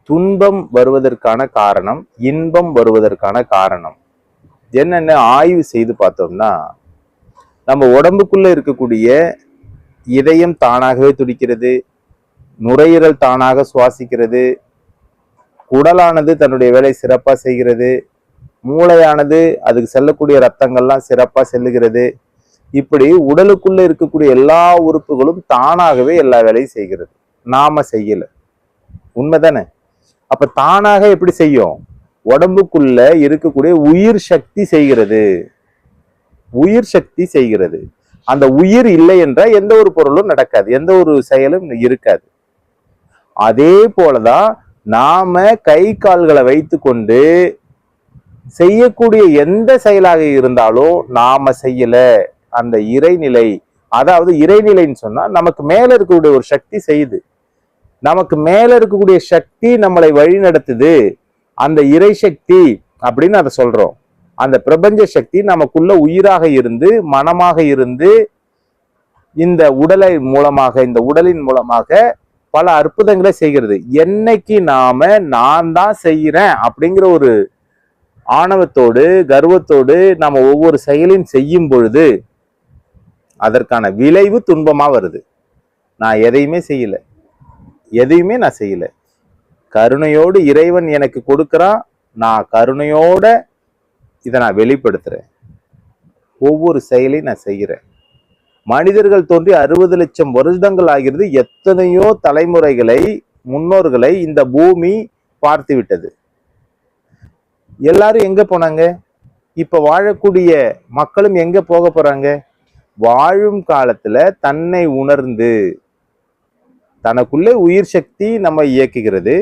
துன்பம் வருவதற்கான காரணம், இன்பம் வருவதற்கான காரணம் என்னென்ன ஆய்வு செய்து பார்த்தோம்னா, நம்ம உடம்புக்குள்ள இருக்கக்கூடிய இதயம் தானாகவே துடிக்கிறது, நுரையீரல் தானாக சுவாசிக்கிறது, குடலானது தன்னுடைய வேலை சிறப்பா செய்கிறது, மூளையானது அதுக்கு செல்லக்கூடிய ரத்தங்கள்லாம் சிறப்பா செல்லுகிறது. இப்படி உடலுக்குள்ள இருக்கக்கூடிய எல்லா உறுப்புகளும் தானாகவே எல்லா வேலையும் செய்கிறது. நாம செய்யல. உண்மைதானே? அப்ப தானாக எப்படி செய்யும்? உடம்புக்குள்ள இருக்கக்கூடிய உயிர் சக்தி செய்கிறது. உயிர் சக்தி செய்கிறது. அந்த உயிர் இல்லை என்றால் எந்த ஒரு பொருளும் நடக்காது, எந்த ஒரு செயலும் இருக்காது. அதே போலதான் நாம கை கால்களை வைத்து கொண்டு செய்யக்கூடிய எந்த செயலாக இருந்தாலும் நாம செய்யல, அந்த இறைநிலை, அதாவது இறைநிலைன்னு சொன்னா நமக்கு மேல இருக்கக்கூடிய ஒரு சக்தி செய்யுது. நமக்கு மேல இருக்கக்கூடிய சக்தி நம்மளை வழி நடத்துது. அந்த இறை சக்தி அப்படின்னு அதை சொல்றோம். அந்த பிரபஞ்ச சக்தி நமக்குள்ள உயிராக இருந்து, மனமாக இருந்து, இந்த உடலை மூலமாக, இந்த உடலின் மூலமாக பல அற்புதங்களை செய்கிறது. என்னைக்கு நாம நான் தான் செய்யறேன் அப்படிங்கிற ஒரு ஆணவத்தோடு, கர்வத்தோடு நம்ம ஒவ்வொரு செயலையும் செய்யும் பொழுது அதற்கான விளைவு துன்பமா வருது. நான் எதையுமே செய்யல, எதையுமே நான் செய்யல, கருணையோடு இறைவன் எனக்கு கொடுக்கிறான், நான் கருணையோட இதை நான் வெளிப்படுத்துறேன், ஒவ்வொரு செயலையும் நான் செய்கிறேன். மனிதர்கள் தோன்றி 60 லட்சம் வருடங்கள் ஆகிறது. எத்தனையோ தலைமுறைகளை, முன்னோர்களை இந்த பூமி பார்த்து விட்டது. எல்லாரும் எங்க போனாங்க? இப்ப வாழக்கூடிய மக்களும் எங்க போக போறாங்க? வாழும் காலத்துல தன்னை உணர்ந்து, தனக்குள்ளே உயிர் சக்தி நம்ம இயக்குகிறது,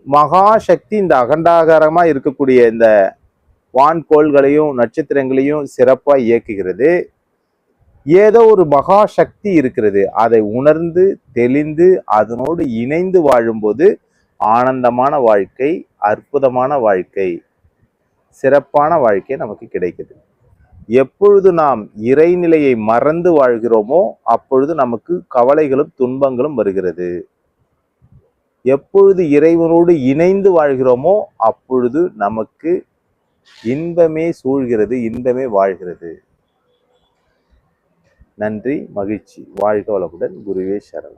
மகா சக்தி இந்த அகண்டாகாரமா இருக்கக்கூடிய இந்த வான்கோள்களையும் நட்சத்திரங்களையும் சிறப்பா இயக்குகிறது. ஏதோ ஒரு மகா சக்தி இருக்கிறது, அதை உணர்ந்து தெளிந்து அதனோடு இணைந்து வாழும்போது ஆனந்தமான வாழ்க்கை, அற்புதமான வாழ்க்கை, சிறப்பான வாழ்க்கை நமக்கு கிடைக்குது. எப்பொழுது நாம் இறைநிலையை மறந்து வாழ்கிறோமோ அப்பொழுது நமக்கு கவலைகளும் துன்பங்களும் வருகிறது. எப்பொழுது இறைவனோடு இணைந்து வாழ்கிறோமோ அப்பொழுது நமக்கு இன்பமே சூழ்கிறது, இன்பமே வாழ்கிறது. நன்றி, மகிழ்ச்சி. வாழ்க வளமுடன். குருவே சரணம்.